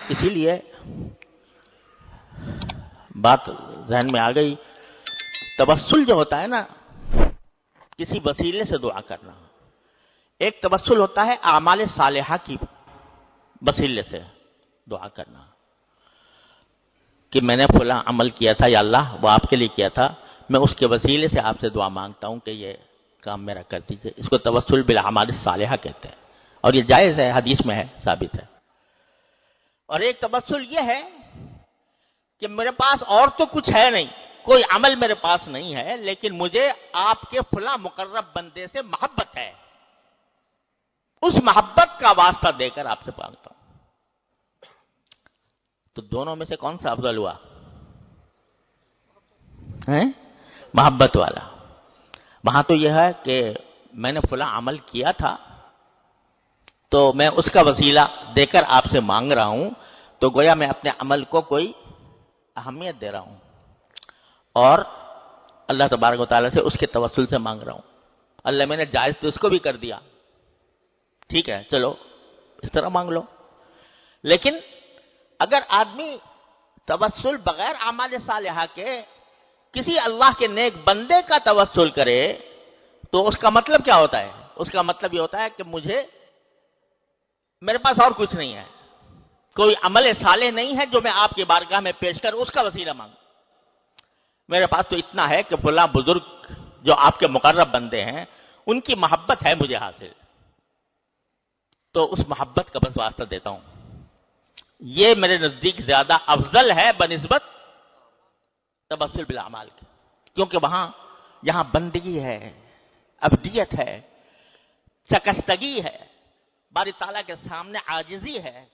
اسی لیے بات ذہن میں آ گئی، توسل جو ہوتا ہے نا، کسی وسیلے سے دعا کرنا، ایک توسل ہوتا ہے اعمال صالحہ کی وسیلے سے دعا کرنا کہ میں نے فلاں عمل کیا تھا یا اللہ وہ آپ کے لیے کیا تھا، میں اس کے وسیلے سے آپ سے دعا مانگتا ہوں کہ یہ کام میرا کر دیجیے. اس کو توسل بالاعمال الصالحہ کہتے ہیں، اور یہ جائز ہے، حدیث میں ہے، ثابت ہے. اور ایک توسل یہ ہے کہ میرے پاس اور تو کچھ ہے نہیں، کوئی عمل میرے پاس نہیں ہے، لیکن مجھے آپ کے فلاں مقرب بندے سے محبت ہے، اس محبت کا واسطہ دے کر آپ سے مانگتا ہوں. تو دونوں میں سے کون سا افضل ہوا؟ محبت والا. وہاں تو یہ ہے کہ میں نے فلاں عمل کیا تھا تو میں اس کا وسیلہ دے کر آپ سے مانگ رہا ہوں، تو گویا میں اپنے عمل کو کوئی اہمیت دے رہا ہوں اور اللہ تبارک و تعالیٰ سے اس کے توسل سے مانگ رہا ہوں. اللہ میں نے جائز تو اس کو بھی کر دیا، ٹھیک ہے چلو اس طرح مانگ لو. لیکن اگر آدمی توسل بغیر اعمال صالحہ کے کسی اللہ کے نیک بندے کا توسل کرے تو اس کا مطلب کیا ہوتا ہے؟ اس کا مطلب یہ ہوتا ہے کہ میرے پاس اور کچھ نہیں ہے، کوئی عمل صالح نہیں ہے جو میں آپ کی بارگاہ میں پیش کر اس کا وسیلہ مانگوں. میرے پاس تو اتنا ہے کہ فلاں بزرگ جو آپ کے مقرب بندے ہیں ان کی محبت ہے مجھے حاصل، تو اس محبت کا بس واسطہ دیتا ہوں. یہ میرے نزدیک زیادہ افضل ہے بنسبت توسل بالاعمال کے، کیونکہ یہاں بندگی ہے، عبدیت ہے، شکستگی ہے، باری تعالیٰ کے سامنے عاجزی ہے.